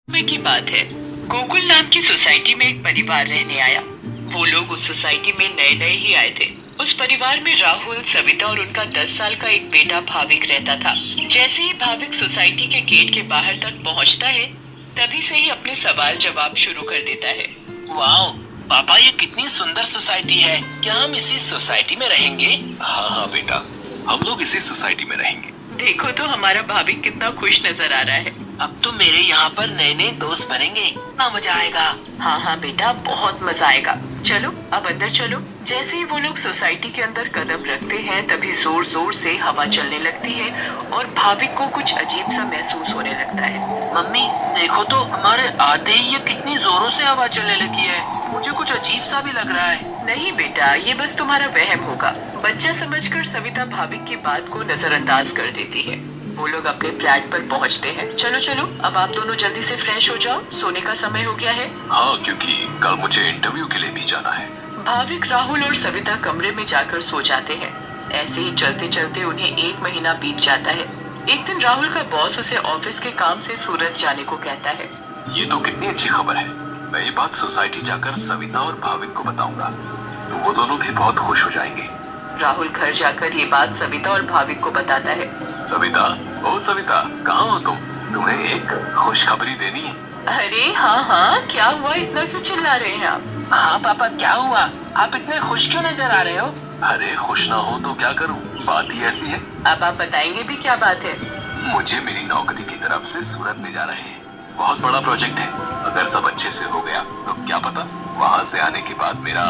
में की बात है, गोकुल नाम की सोसाइटी में एक परिवार रहने आया। वो लोग उस सोसाइटी में नए नए ही आए थे। उस परिवार में राहुल, सविता और उनका 10 साल का एक बेटा भाविक रहता था। जैसे ही भाविक सोसाइटी के गेट के बाहर तक पहुंचता है, तभी से ही अपने सवाल जवाब शुरू कर देता है। वाओ, पापा ये कितनी सुंदर सोसाइटी है। क्या हम इसी सोसाइटी में रहेंगे? हाँ हाँ बेटा, हम लोग इसी सोसाइटी में रहेंगे। देखो तो हमारा भाविक कितना खुश नजर आ रहा है। अब तो मेरे यहाँ पर नए नए दोस्त बनेंगे, कितना मजा आएगा। हाँ हाँ बेटा, बहुत मजा आएगा। चलो अब अंदर चलो। जैसे ही वो लोग सोसाइटी के अंदर कदम रखते हैं, तभी जोर जोर से हवा चलने लगती है और भाविक को कुछ अजीब सा महसूस होने लगता है। मम्मी देखो तो, हमारे आते ही ये कितनी जोरों से हवा चलने लगी है। मुझे कुछ अजीब सा भी लग रहा है। नहीं बेटा, ये बस तुम्हारा वहम होगा। बच्चा समझकर सविता भाविक की बात को नजरअंदाज कर देती है। वो लोग अपने फ्लैट पर पहुंचते हैं। चलो चलो, अब आप दोनों जल्दी से फ्रेश हो जाओ, सोने का समय हो गया है। हाँ, क्योंकि कल मुझे इंटरव्यू के लिए भी जाना है। भाविक, राहुल और सविता कमरे में जाकर सो जाते हैं। ऐसे ही चलते चलते उन्हें 1 महीना बीत जाता है। एक दिन राहुल का बॉस उसे ऑफिस के काम से सूरत जाने को कहता है। ये तो कितनी अच्छी खबर है। मैं ये बात सोसाइटी जाकर सविता और भाविक को बताऊंगा, तो वो दोनों भी बहुत खुश हो जाएंगे। राहुल घर जाकर ये बात सविता और भाविक को बताता है। सविता, ओ सविता, कहाँ हो तुम? तुम्हें एक खुशखबरी देनी है। अरे हाँ हाँ, क्या हुआ? इतना क्यों चिल्ला रहे हैं आप? हाँ पापा, क्या हुआ? आप इतने खुश क्यों नजर आ रहे हो? अरे खुश ना हो तो क्या करूँ, बात ही ऐसी है। अब आप बताएंगे भी, क्या बात है? मुझे मेरी नौकरी की तरफ से सूरत ले जा रहे हैं। बहुत बड़ा प्रोजेक्ट है। अगर सब अच्छे से हो गया तो क्या पता वहाँ से आने के बाद मेरा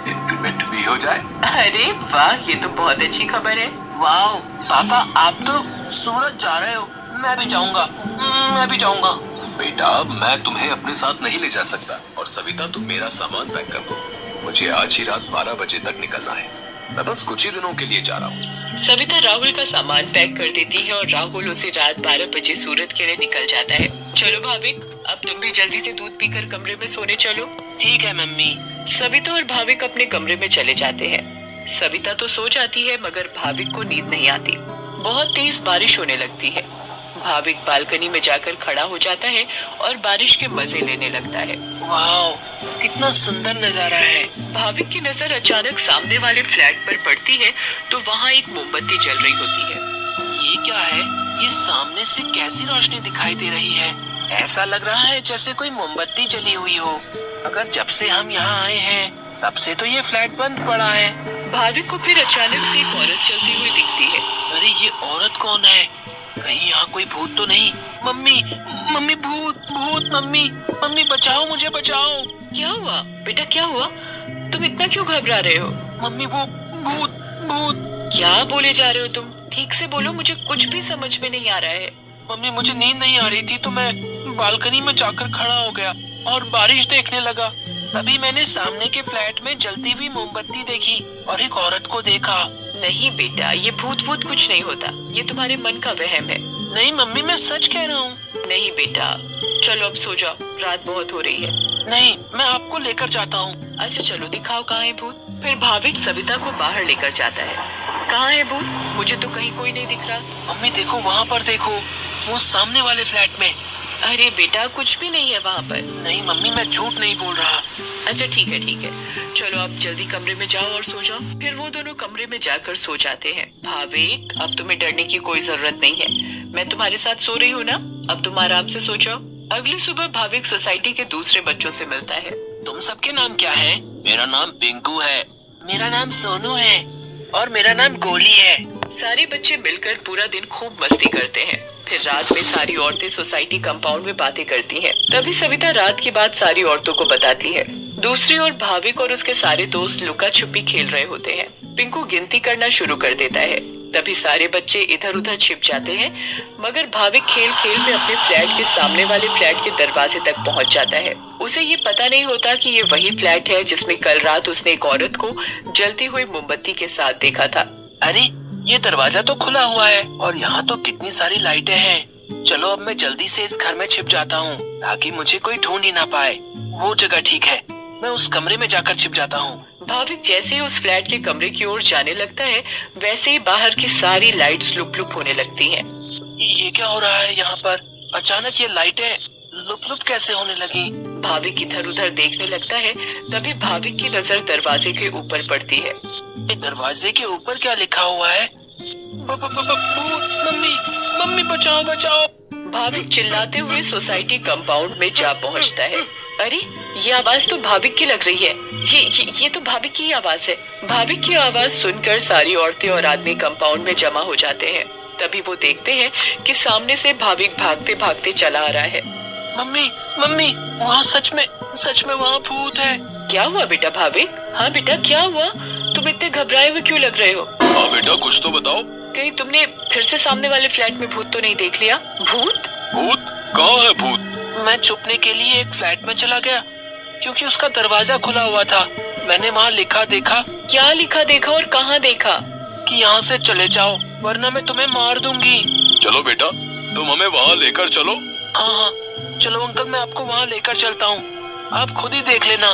इंक्रीमेंट भी हो जाए। अरे वाह, ये तो बहुत अच्छी खबर है। वाओ पापा, आप तो सूरत जा रहे हो। मैं भी जाऊंगा, मैं भी जाऊंगा। बेटा, मैं तुम्हें अपने साथ नहीं ले जा सकता। और सविता, तुम मेरा सामान पैक कर दो। मुझे आज ही रात 12 बजे तक निकलना है। मैं बस कुछ ही दिनों के लिए जा रहा हूँ। सविता राहुल का सामान पैक कर देती है और राहुल उसे रात 12 बजे सूरत के लिए निकल जाता है। चलो भाविक, अब तुम भी जल्दी से दूध पीकर कमरे में सोने चलो। ठीक है मम्मी। सविता और भाविक अपने कमरे में चले जाते हैं। सविता तो सो जाती है, मगर भाविक को नींद नहीं आती। बहुत तेज बारिश होने लगती है। भाविक बालकनी में जाकर खड़ा हो जाता है और बारिश के मजे लेने लगता है। वाओ, कितना सुंदर नजारा है। भाविक की नजर अचानक सामने वाले फ्लैट पर पड़ती है, तो वहाँ एक मोमबत्ती जल रही होती है। ये क्या है? ये सामने से कैसी रोशनी दिखाई दे रही है? ऐसा लग रहा है जैसे कोई मोमबत्ती जली हुई हो। अगर जब से हम यहाँ आए हैं, तब से तो ये फ्लैट बंद पड़ा है। भाविक को फिर अचानक से एक औरत चलती हुई दिखती है। अरे ये औरत कौन है? कहीं यहाँ कोई भूत तो नहीं? मम्मी, मम्मी, भूत, भूत, मम्मी, मम्मी बचाओ, मुझे बचाओ। क्या हुआ बेटा, क्या हुआ? तुम इतना क्यों घबरा रहे हो? मम्मी वो भूत, भूत। क्या बोले जा रहे हो तुम? ठीक से बोलो, मुझे कुछ भी समझ में नहीं आ रहा है। मम्मी मुझे नींद नहीं आ रही थी, तो मैं बालकनी में जाकर खड़ा हो गया और बारिश देखने लगा। तभी मैंने सामने के फ्लैट में जलती हुई मोमबत्ती देखी और एक औरत को देखा। नहीं बेटा, ये भूत भूत कुछ नहीं होता। ये तुम्हारे मन का वहम है। नहीं मम्मी, मैं सच कह रहा हूँ। नहीं बेटा, चलो अब सो जाओ, रात बहुत हो रही है। नहीं, मैं आपको लेकर जाता हूँ। अच्छा चलो, दिखाओ कहाँ है भूत। फिर भाविक सविता को बाहर लेकर जाता है। कहाँ है भूत? मुझे तो कहीं कोई नहीं दिख रहा। मम्मी देखो, वहाँ पर देखो, वो सामने वाले फ्लैट में। अरे बेटा, कुछ भी नहीं है वहाँ पर। नहीं मम्मी, मैं झूठ नहीं बोल रहा। अच्छा ठीक है ठीक है, चलो अब जल्दी कमरे में जाओ और सो जाओ। फिर वो दोनों कमरे में जाकर सो जाते हैं। भाविक, अब तुम्हें डरने की कोई जरूरत नहीं है। मैं तुम्हारे साथ सो रही हूँ ना, अब तुम आराम से सो जाओ। अगली सुबह भाविक सोसाइटी के दूसरे बच्चों से मिलता है। तुम सबके नाम क्या है? मेरा नाम पिंकू है। मेरा नाम सोनू है। और मेरा नाम गोली है। सारे बच्चे मिलकर पूरा दिन खूब मस्ती करते हैं। फिर रात में सारी औरतें सोसाइटी कंपाउंड में बातें करती हैं। तभी सविता रात की बात सारी औरतों को बताती है। दूसरी ओर भाविक और उसके सारे दोस्त लुका छुपी खेल रहे होते हैं। पिंकू गिनती करना शुरू कर देता है। तभी सारे बच्चे इधर उधर छिप जाते हैं, मगर भाविक खेल खेल में अपने फ्लैट के सामने वाले फ्लैट के दरवाजे तक पहुंच जाता है। उसे ये पता नहीं होता कि ये वही फ्लैट है जिसमें कल रात उसने एक औरत को जलती हुई मोमबत्ती के साथ देखा था। अरे ये दरवाजा तो खुला हुआ है और यहाँ तो कितनी सारी लाइटें हैं। चलो अब मैं जल्दी से इस घर में छिप जाता हूँ, ताकि मुझे कोई ढूंढ ही ना पाए। वो जगह ठीक है, मैं उस कमरे में जाकर छिप जाता हूँ। भाविक जैसे ही उस फ्लैट के कमरे की ओर जाने लगता है, वैसे ही बाहर की सारी लाइट्स लुप लुप होने लगती हैं। ये क्या हो रहा है यहाँ पर? अचानक ये लाइटें लुप लुप कैसे होने लगी? भाविक इधर उधर देखने लगता है। तभी भाविक की नजर दरवाजे के ऊपर पड़ती है। ये दरवाजे के ऊपर क्या लिखा हुआ है? भूत! मम्मी, मम्मी बचाओ बचाओ! भाविक चिल्लाते हुए सोसाइटी कंपाउंड में जा पहुंचता है। अरे, ये आवाज तो भाविक की लग रही है। ये तो भाविक की आवाज है। भाविक की आवाज सुनकर सारी औरतें और आदमी कंपाउंड में जमा हो जाते हैं। तभी वो देखते हैं कि सामने से भाविक भागते भागते चला आ रहा है। मम्मी, मम्मी, वहाँ सच में वहाँ भूत है। क्या हुआ बेटा भाविक? हाँ बेटा, क्या हुआ? तुम इतने घबराए हुए क्यों लग रहे हो? हाँ बेटा, कुछ तो बताओ। कहीं तुमने फिर से सामने वाले फ्लैट में भूत तो नहीं देख लिया? भूत? भूत? कहाँ है भूत? मैं छुपने के लिए एक फ्लैट में चला गया क्योंकि उसका दरवाजा खुला हुआ था। मैंने वहाँ लिखा देखा। क्या लिखा देखा और कहाँ देखा? कि यहाँ से चले जाओ वरना मैं तुम्हें मार दूंगी। चलो बेटा, तुम हमें वहाँ लेकर चलो। हाँ, चलो अंकल, मैं आपको वहाँ लेकर चलता हूँ, आप खुद ही देख लेना।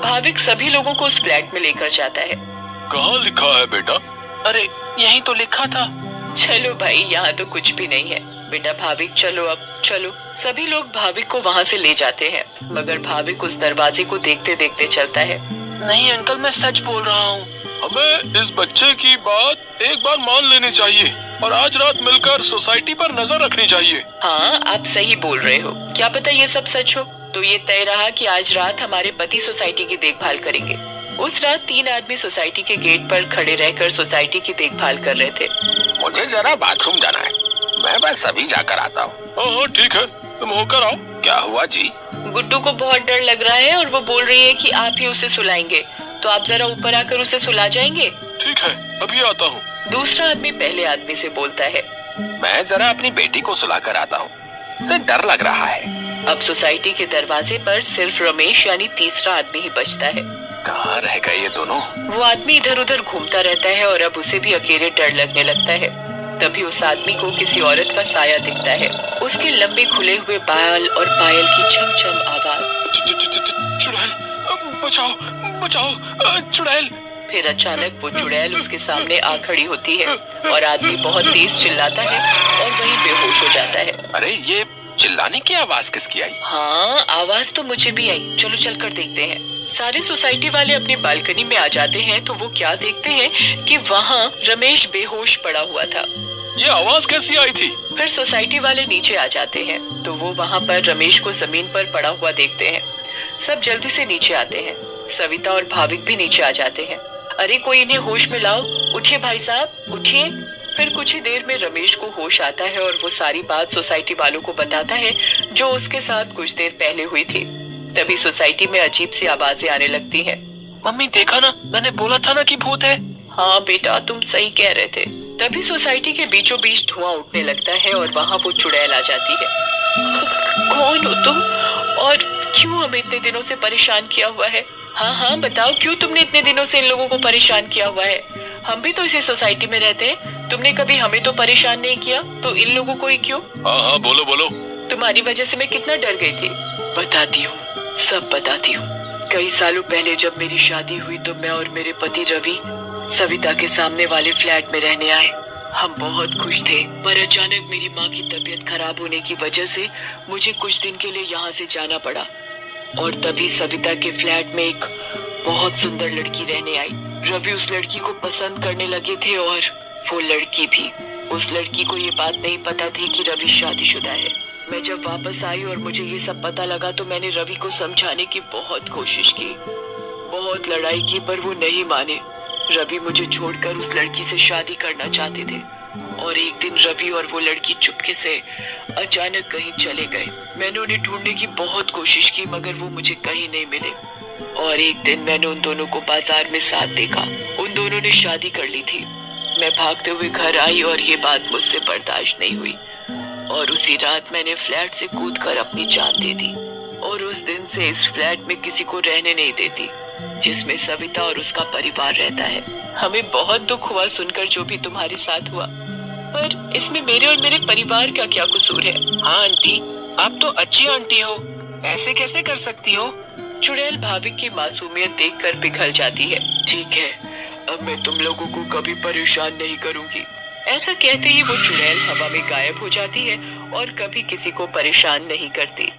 भाविक सभी लोगों को उस फ्लैट में लेकर जाता है। कहाँ लिखा है बेटा? अरे, यहीं तो लिखा था। चलो भाई, यहाँ तो कुछ भी नहीं है। बेटा भाविक, चलो अब चलो। सभी लोग भाविक को वहाँ से ले जाते हैं, मगर भाविक उस दरवाजे को देखते देखते चलता है। नहीं अंकल, मैं सच बोल रहा हूँ। हमें इस बच्चे की बात एक बार मान लेनी चाहिए और आज रात मिलकर सोसाइटी पर नजर रखनी चाहिए। हाँ, आप सही बोल रहे हो। क्या पता ये सब सच हो। तो ये तय रहा कि आज रात हमारे पति सोसाइटी की देखभाल करेंगे। उस रात 3 आदमी सोसाइटी के गेट पर खड़े रहकर सोसाइटी की देखभाल कर रहे थे। मुझे जरा बाथरूम जाना है, मैं बस अभी जाकर आता हूँ। हाँ ठीक है, तुम होकर आओ। क्या हुआ जी? गुड्डू को बहुत डर लग रहा है और वो बोल रही है कि आप ही उसे सुलाएंगे, तो आप जरा ऊपर आकर उसे सुला जाएंगे। ठीक है, अभी आता हूँ। दूसरा आदमी पहले आदमी से बोलता है, मैं जरा अपनी बेटी को सुलाकर आता हूँ, उसे डर लग रहा है। अब सोसाइटी के दरवाजे पर सिर्फ रमेश यानी तीसरा आदमी ही बचता है। कहाँ रह गए ये दोनों? वो आदमी इधर उधर घूमता रहता है और अब उसे भी अकेले डर लगने लगता है। तभी उस आदमी को किसी औरत का साया दिखता है। उसके लंबे खुले हुए बाल और पायल की छम छम आवाज। चुड़ैल, बचाओ बचाओ, चुड़ैल। फिर अचानक वो चुड़ैल उसके सामने आ खड़ी होती है और आदमी बहुत तेज चिल्लाता है और वहीं बेहोश हो जाता है। अरे, ये चिल्लाने की आवाज किसकी आई? हाँ, आवाज तो मुझे भी आई। चलो चलकर देखते हैं। सारे सोसाइटी वाले अपनी बालकनी में आ जाते हैं तो वो क्या देखते हैं कि वहाँ रमेश बेहोश पड़ा हुआ था। ये आवाज कैसी आई थी? फिर सोसाइटी वाले नीचे आ जाते हैं तो वो वहाँ पर रमेश को जमीन पर पड़ा हुआ देखते हैं। सब जल्दी से नीचे आते हैं। सविता और भाविक भी नीचे आ जाते हैं। अरे, कोई इन्हें होश में लाओ। उठिए भाई साहब, उठिए। फिर कुछ ही देर में रमेश को होश आता है और वो सारी बात सोसाइटी वालों को बताता है जो उसके साथ कुछ देर पहले हुई थी। तभी सोसाइटी में अजीब सी आवाजें आने लगती हैं। मम्मी, देखा ना, मैंने बोला था ना कि भूत है। हाँ बेटा, तुम सही कह रहे थे। तभी सोसाइटी के बीचों बीच धुआं उठने लगता है और वहाँ वो चुड़ैल आ जाती है। कौन हो तुम और क्यों हमें इतने दिनों से परेशान किया हुआ है? हाँ, बताओ, क्यों तुमने इतने दिनों से इन लोगों को परेशान किया हुआ है? हम भी तो इसी सोसाइटी में रहते हैं। तुमने कभी हमें तो परेशान नहीं किया, तो इन लोगों को ही क्यों? हाँ, बोलो बोलो। तुम्हारी वजह से मैं कितना डर गई थी। बताती हूँ, सब बताती हूँ। कई सालों पहले जब मेरी शादी हुई तो मैं और मेरे पति रवि सविता के सामने वाले फ्लैट में रहने आए। हम बहुत खुश थे, पर अचानक मेरी माँ की तबीयत खराब होने की वजह से मुझे कुछ दिन के लिए यहाँ से जाना पड़ा। और तभी सविता के फ्लैट में एक बहुत सुंदर लड़की रहने आई। रवि उस लड़की को पसंद करने लगे थे और वो लड़की भी। उस लड़की को ये बात नहीं पता थी कि रवि शादीशुदा है। मैं जब वापस आई और मुझे ये सब पता लगा तो मैंने रवि को समझाने की बहुत कोशिश की, बहुत लड़ाई की, पर वो नहीं माने। रवि मुझे छोड़कर उस लड़की से शादी करना चाहते थे और एक दिन रवि और वो लड़की चुपके से अचानक कहीं चले गए। मैंने उन्हें ढूंढने की बहुत कोशिश की मगर वो मुझे कहीं नहीं मिले। और एक दिन मैंने उन दोनों को बाजार में साथ देखा। उन दोनों ने शादी कर ली थी। मैं भागते हुए घर आई और ये बात मुझसे बर्दाश्त नहीं हुई और उसी रात मैंने फ्लैट से कूदकर अपनी जान दे दी। और उस दिन से इस फ्लैट में किसी को रहने नहीं देती जिसमें सविता और उसका परिवार रहता है। हमें बहुत दुख हुआ सुनकर जो भी तुम्हारे साथ हुआ, पर इसमें मेरे और मेरे परिवार का क्या कसूर है? हाँ आंटी, आप तो अच्छी आंटी हो, ऐसे कैसे कर सकती हो? चुड़ैल भाविक की मासूमियत देखकर पिघल जाती है। ठीक है, अब मैं तुम लोगों को कभी परेशान नहीं करूंगी। ऐसा कहते ही वो चुड़ैल हवा में गायब हो जाती है और कभी किसी को परेशान नहीं करती।